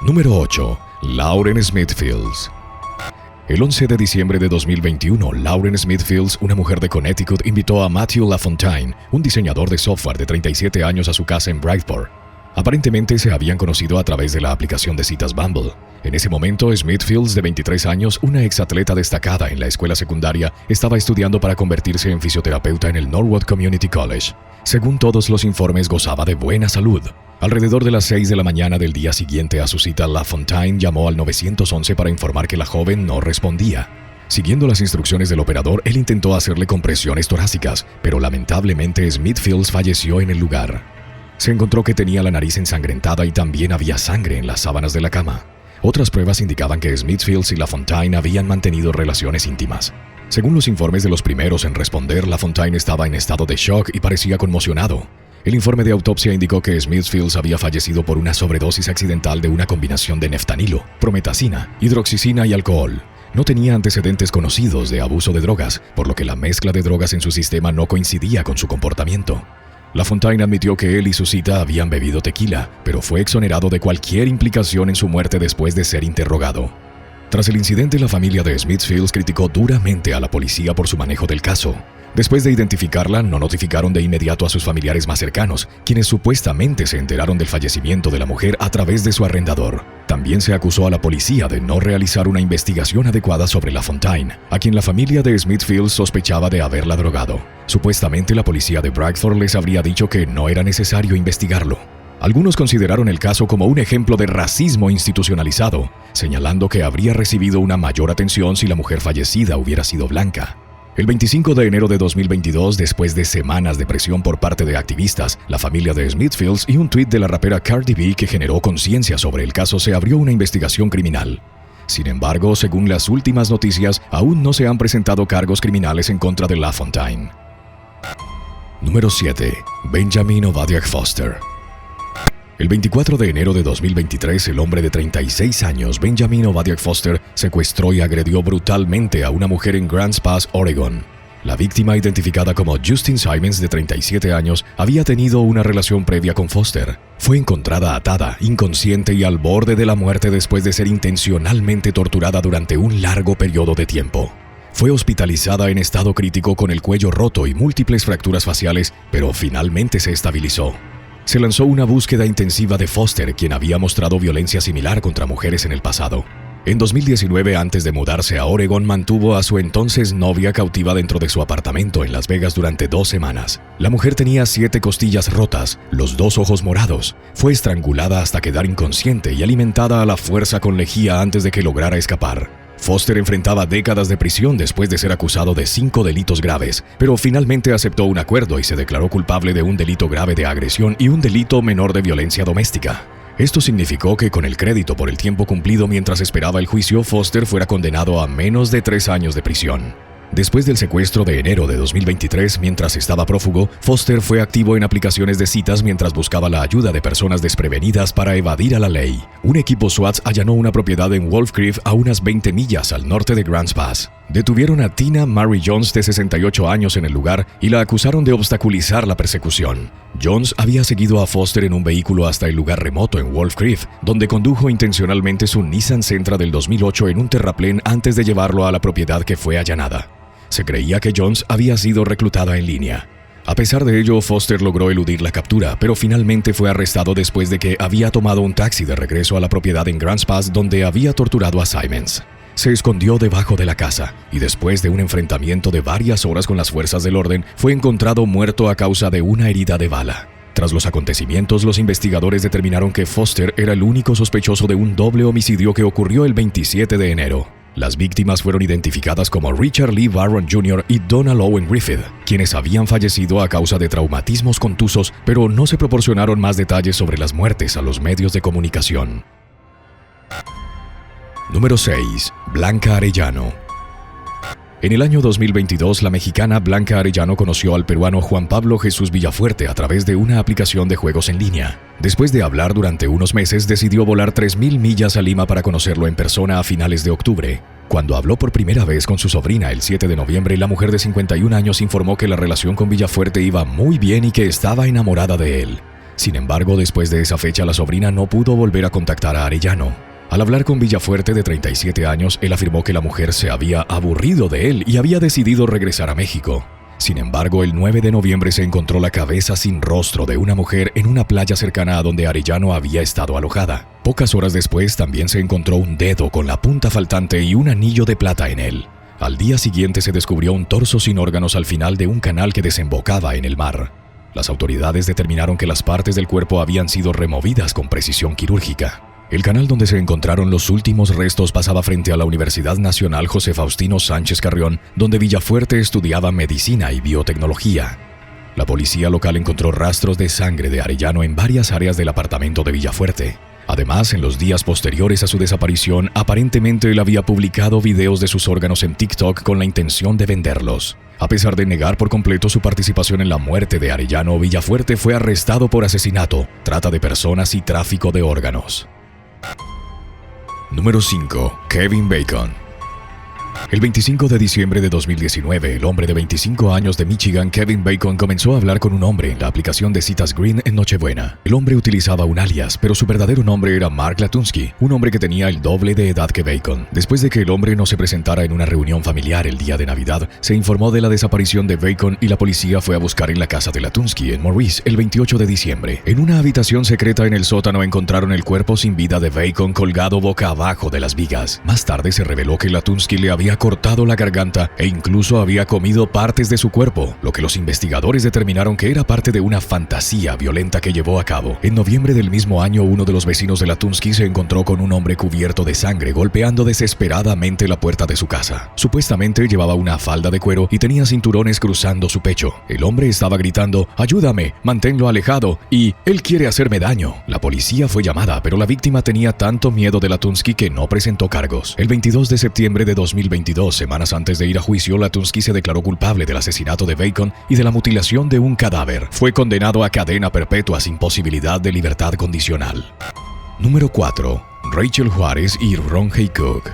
Número 8. Lauren Smithfields. El 11 de diciembre de 2021, Lauren Smithfields, una mujer de Connecticut, invitó a Matthew LaFontaine, un diseñador de software de 37 años, a su casa en Bridgeport. Aparentemente se habían conocido a través de la aplicación de citas Bumble. En ese momento, Smithfields, de 23 años, una exatleta destacada en la escuela secundaria, estaba estudiando para convertirse en fisioterapeuta en el Norwood Community College. Según todos los informes, gozaba de buena salud. Alrededor de las 6 de la mañana del día siguiente a su cita, LaFontaine llamó al 911 para informar que la joven no respondía. Siguiendo las instrucciones del operador, él intentó hacerle compresiones torácicas, pero lamentablemente Smithfields falleció en el lugar. Se encontró que tenía la nariz ensangrentada y también había sangre en las sábanas de la cama. Otras pruebas indicaban que Smithfields y LaFontaine habían mantenido relaciones íntimas. Según los informes de los primeros en responder, LaFontaine estaba en estado de shock y parecía conmocionado. El informe de autopsia indicó que Smithfields había fallecido por una sobredosis accidental de una combinación de neftanilo, prometazina, hidroxicina y alcohol. No tenía antecedentes conocidos de abuso de drogas, por lo que la mezcla de drogas en su sistema no coincidía con su comportamiento. LaFontaine admitió que él y su cita habían bebido tequila, pero fue exonerado de cualquier implicación en su muerte después de ser interrogado. Tras el incidente, la familia de Smithfields criticó duramente a la policía por su manejo del caso. Después de identificarla, no notificaron de inmediato a sus familiares más cercanos, quienes supuestamente se enteraron del fallecimiento de la mujer a través de su arrendador. También se acusó a la policía de no realizar una investigación adecuada sobre LaFontaine, a quien la familia de Smithfields sospechaba de haberla drogado. Supuestamente la policía de Bradford les habría dicho que no era necesario investigarlo. Algunos consideraron el caso como un ejemplo de racismo institucionalizado, señalando que habría recibido una mayor atención si la mujer fallecida hubiera sido blanca. El 25 de enero de 2022, después de semanas de presión por parte de activistas, la familia de Smithfields y un tuit de la rapera Cardi B que generó conciencia sobre el caso, se abrió una investigación criminal. Sin embargo, según las últimas noticias, aún no se han presentado cargos criminales en contra de LaFontaine. Número 7. Benjamin Obadiah Foster. El 24 de enero de 2023, el hombre de 36 años, Benjamin Obadiah Foster, secuestró y agredió brutalmente a una mujer en Grants Pass, Oregon. La víctima, identificada como Justine Simons, de 37 años, había tenido una relación previa con Foster. Fue encontrada atada, inconsciente y al borde de la muerte después de ser intencionalmente torturada durante un largo periodo de tiempo. Fue hospitalizada en estado crítico con el cuello roto y múltiples fracturas faciales, pero finalmente se estabilizó. Se lanzó una búsqueda intensiva de Foster, quien había mostrado violencia similar contra mujeres en el pasado. En 2019, antes de mudarse a Oregon, mantuvo a su entonces novia cautiva dentro de su apartamento en Las Vegas durante 2 semanas. La mujer tenía 7 costillas rotas, los 2 ojos morados. Fue estrangulada hasta quedar inconsciente y alimentada a la fuerza con lejía antes de que lograra escapar. Foster enfrentaba décadas de prisión después de ser acusado de 5 delitos graves, pero finalmente aceptó un acuerdo y se declaró culpable de un delito grave de agresión y un delito menor de violencia doméstica. Esto significó que con el crédito por el tiempo cumplido mientras esperaba el juicio, Foster fuera condenado a menos de 3 años de prisión. Después del secuestro de enero de 2023, mientras estaba prófugo, Foster fue activo en aplicaciones de citas mientras buscaba la ayuda de personas desprevenidas para evadir a la ley. Un equipo SWAT allanó una propiedad en Wolf Creek a unas 20 millas al norte de Grants Pass. Detuvieron a Tina Marie Jones, de 68 años, en el lugar y la acusaron de obstaculizar la persecución. Jones había seguido a Foster en un vehículo hasta el lugar remoto en Wolf Creek, donde condujo intencionalmente su Nissan Sentra del 2008 en un terraplén antes de llevarlo a la propiedad que fue allanada. Se creía que Jones había sido reclutada en línea. A pesar de ello, Foster logró eludir la captura, pero finalmente fue arrestado después de que había tomado un taxi de regreso a la propiedad en Grants Pass donde había torturado a Simons. Se escondió debajo de la casa y después de un enfrentamiento de varias horas con las fuerzas del orden, fue encontrado muerto a causa de una herida de bala. Tras los acontecimientos, los investigadores determinaron que Foster era el único sospechoso de un doble homicidio que ocurrió el 27 de enero. Las víctimas fueron identificadas como Richard Lee Barron Jr. y Donald Owen Griffith, quienes habían fallecido a causa de traumatismos contusos, pero no se proporcionaron más detalles sobre las muertes a los medios de comunicación. Número 6. Blanca Arellano. En el año 2022, la mexicana Blanca Arellano conoció al peruano Juan Pablo Jesús Villafuerte a través de una aplicación de juegos en línea. Después de hablar durante unos meses, decidió volar 3,000 millas a Lima para conocerlo en persona a finales de octubre. Cuando habló por primera vez con su sobrina el 7 de noviembre, la mujer de 51 años informó que la relación con Villafuerte iba muy bien y que estaba enamorada de él. Sin embargo, después de esa fecha, la sobrina no pudo volver a contactar a Arellano. Al hablar con Villafuerte, de 37 años, él afirmó que la mujer se había aburrido de él y había decidido regresar a México. Sin embargo, el 9 de noviembre se encontró la cabeza sin rostro de una mujer en una playa cercana a donde Arellano había estado alojada. Pocas horas después, también se encontró un dedo con la punta faltante y un anillo de plata en él. Al día siguiente se descubrió un torso sin órganos al final de un canal que desembocaba en el mar. Las autoridades determinaron que las partes del cuerpo habían sido removidas con precisión quirúrgica. El canal donde se encontraron los últimos restos pasaba frente a la Universidad Nacional José Faustino Sánchez Carrión, donde Villafuerte estudiaba medicina y biotecnología. La policía local encontró rastros de sangre de Arellano en varias áreas del apartamento de Villafuerte. Además, en los días posteriores a su desaparición, aparentemente él había publicado videos de sus órganos en TikTok con la intención de venderlos. A pesar de negar por completo su participación en la muerte de Arellano, Villafuerte fue arrestado por asesinato, trata de personas y tráfico de órganos. Número 5. Kevin Bacon. El 25 de diciembre de 2019, el hombre de 25 años de Michigan, Kevin Bacon, comenzó a hablar con un hombre en la aplicación de citas Green en Nochebuena. El hombre utilizaba un alias, pero su verdadero nombre era Mark Latunsky, un hombre que tenía el doble de edad que Bacon. Después de que el hombre no se presentara en una reunión familiar el día de Navidad, se informó de la desaparición de Bacon y la policía fue a buscar en la casa de Latunsky en Maurice el 28 de diciembre. En una habitación secreta en el sótano encontraron el cuerpo sin vida de Bacon colgado boca abajo de las vigas. Más tarde se reveló que Latunsky le había cortado la garganta e incluso había comido partes de su cuerpo, lo que los investigadores determinaron que era parte de una fantasía violenta que llevó a cabo. En noviembre del mismo año, uno de los vecinos de Latunsky se encontró con un hombre cubierto de sangre golpeando desesperadamente la puerta de su casa. Supuestamente llevaba una falda de cuero y tenía cinturones cruzando su pecho. El hombre estaba gritando: «Ayúdame, manténlo alejado» y «Él quiere hacerme daño». La policía fue llamada, pero la víctima tenía tanto miedo de Latunsky que no presentó cargos. El 22 de septiembre de 2022, semanas antes de ir a juicio, Latunsky se declaró culpable del asesinato de Bacon y de la mutilación de un cadáver. Fue condenado a cadena perpetua sin posibilidad de libertad condicional. Número 4. Rachel Juárez y Ron Cook.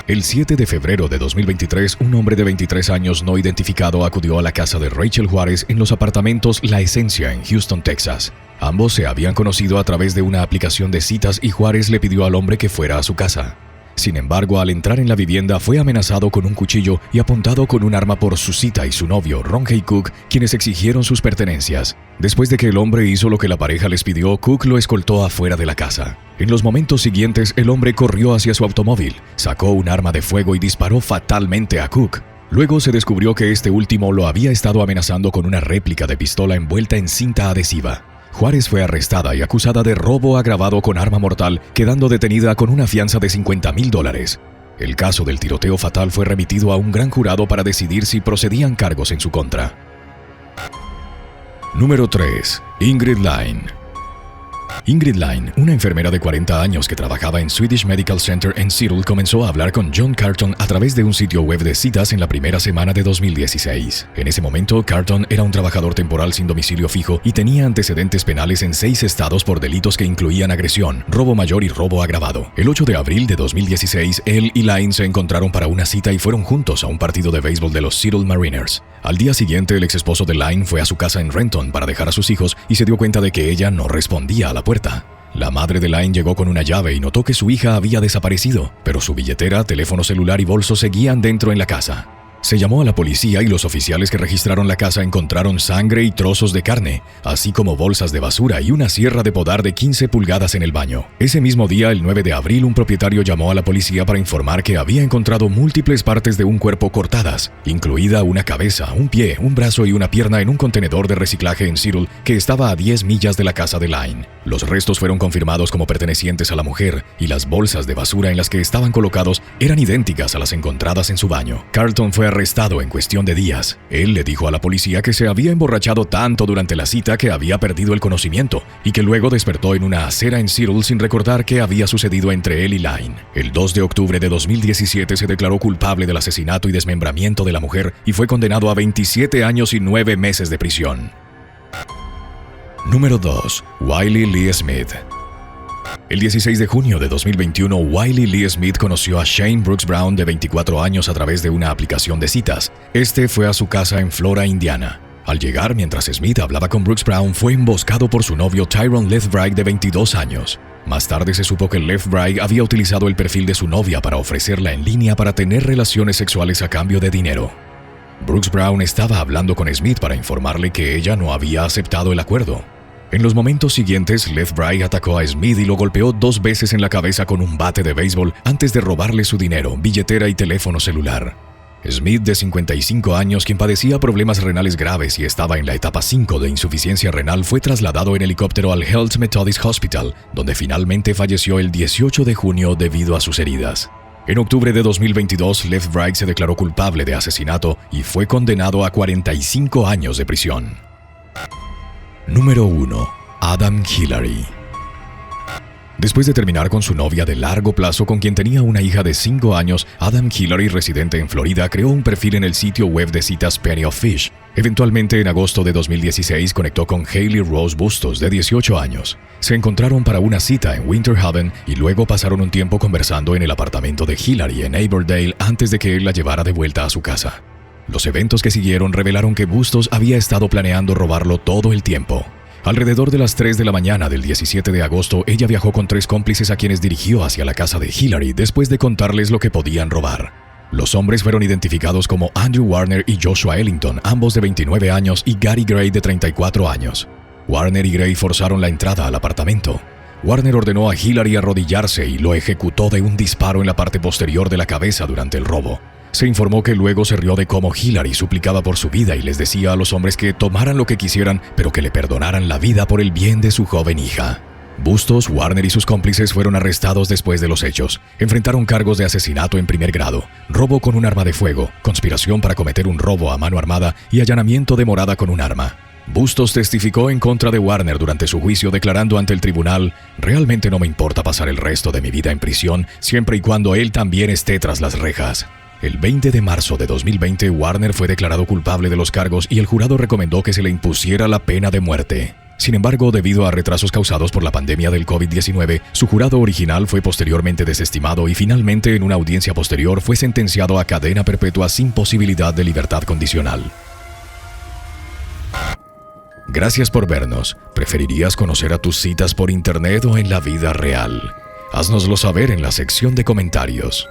El 7 de febrero de 2023, un hombre de 23 años no identificado acudió a la casa de Rachel Juárez en los apartamentos La Esencia en Houston, Texas. Ambos se habían conocido a través de una aplicación de citas y Juárez le pidió al hombre que fuera a su casa. Sin embargo, al entrar en la vivienda fue amenazado con un cuchillo y apuntado con un arma por su cita y su novio, Ron Cook, quienes exigieron sus pertenencias. Después de que el hombre hizo lo que la pareja les pidió, Cook lo escoltó afuera de la casa. En los momentos siguientes, el hombre corrió hacia su automóvil, sacó un arma de fuego y disparó fatalmente a Cook. Luego se descubrió que este último lo había estado amenazando con una réplica de pistola envuelta en cinta adhesiva. Juárez fue arrestada y acusada de robo agravado con arma mortal, quedando detenida con una fianza de $50,000. El caso del tiroteo fatal fue remitido a un gran jurado para decidir si procedían cargos en su contra. Número 3. Ingrid Line. Ingrid Line, una enfermera de 40 años que trabajaba en Swedish Medical Center en Seattle, comenzó a hablar con John Carton a través de un sitio web de citas en la primera semana de 2016. En ese momento, Carton era un trabajador temporal sin domicilio fijo y tenía antecedentes penales en 6 estados por delitos que incluían agresión, robo mayor y robo agravado. El 8 de abril de 2016, él y Line se encontraron para una cita y fueron juntos a un partido de béisbol de los Seattle Mariners. Al día siguiente, el exesposo de Line fue a su casa en Renton para dejar a sus hijos y se dio cuenta de que ella no respondía a la puerta. La madre de Line llegó con una llave y notó que su hija había desaparecido, pero su billetera, teléfono celular y bolso seguían dentro en la casa. Se llamó a la policía y los oficiales que registraron la casa encontraron sangre y trozos de carne, así como bolsas de basura y una sierra de podar de 15 pulgadas en el baño. Ese mismo día, el 9 de abril, un propietario llamó a la policía para informar que había encontrado múltiples partes de un cuerpo cortadas, incluida una cabeza, un pie, un brazo y una pierna en un contenedor de reciclaje en Seattle que estaba a 10 millas de la casa de Line. Los restos fueron confirmados como pertenecientes a la mujer y las bolsas de basura en las que estaban colocados eran idénticas a las encontradas en su baño. Carlton fue arrestado en cuestión de días. Él le dijo a la policía que se había emborrachado tanto durante la cita que había perdido el conocimiento y que luego despertó en una acera en Seattle sin recordar qué había sucedido entre él y Line. El 2 de octubre de 2017 se declaró culpable del asesinato y desmembramiento de la mujer y fue condenado a 27 años y 9 meses de prisión. Número 2. Wiley Lee Smith. El 16 de junio de 2021, Wiley Lee Smith conoció a Shane Brooks Brown, de 24 años, a través de una aplicación de citas. Este fue a su casa en Flora, Indiana. Al llegar mientras Smith hablaba con Brooks Brown, fue emboscado por su novio Tyrone Lethbridge de 22 años. Más tarde se supo que Lethbridge había utilizado el perfil de su novia para ofrecerla en línea para tener relaciones sexuales a cambio de dinero. Brooks Brown estaba hablando con Smith para informarle que ella no había aceptado el acuerdo. En los momentos siguientes, Lethbridge atacó a Smith y lo golpeó 2 veces en la cabeza con un bate de béisbol antes de robarle su dinero, billetera y teléfono celular. Smith, de 55 años, quien padecía problemas renales graves y estaba en la etapa 5 de insuficiencia renal, fue trasladado en helicóptero al Health Methodist Hospital, donde finalmente falleció el 18 de junio debido a sus heridas. En octubre de 2022, Lethbridge se declaró culpable de asesinato y fue condenado a 45 años de prisión. Número 1. Adam Hillary. Después de terminar con su novia de largo plazo, con quien tenía una hija de 5 años, Adam Hillary, residente en Florida, creó un perfil en el sitio web de citas Penny of Fish. Eventualmente, en agosto de 2016, conectó con Hailey Rose Bustos, de 18 años. Se encontraron para una cita en Winter Haven y luego pasaron un tiempo conversando en el apartamento de Hillary en Aberdale antes de que él la llevara de vuelta a su casa. Los eventos que siguieron revelaron que Bustos había estado planeando robarlo todo el tiempo. Alrededor de las 3 de la mañana del 17 de agosto, ella viajó con 3 cómplices a quienes dirigió hacia la casa de Hillary después de contarles lo que podían robar. Los hombres fueron identificados como Andrew Warner y Joshua Ellington, ambos de 29 años, y Gary Gray, de 34 años. Warner y Gray forzaron la entrada al apartamento. Warner ordenó a Hillary arrodillarse y lo ejecutó de un disparo en la parte posterior de la cabeza durante el robo. Se informó que luego se rió de cómo Hillary suplicaba por su vida y les decía a los hombres que tomaran lo que quisieran, pero que le perdonaran la vida por el bien de su joven hija. Bustos, Warner y sus cómplices fueron arrestados después de los hechos. Enfrentaron cargos de asesinato en primer grado, robo con un arma de fuego, conspiración para cometer un robo a mano armada y allanamiento de morada con un arma. Bustos testificó en contra de Warner durante su juicio, declarando ante el tribunal: «Realmente no me importa pasar el resto de mi vida en prisión, siempre y cuando él también esté tras las rejas». El 20 de marzo de 2020, Warner fue declarado culpable de los cargos y el jurado recomendó que se le impusiera la pena de muerte. Sin embargo, debido a retrasos causados por la pandemia del COVID-19, su jurado original fue posteriormente desestimado y finalmente, en una audiencia posterior, fue sentenciado a cadena perpetua sin posibilidad de libertad condicional. Gracias por vernos. ¿Preferirías conocer a tus citas por internet o en la vida real? Haznoslo saber en la sección de comentarios.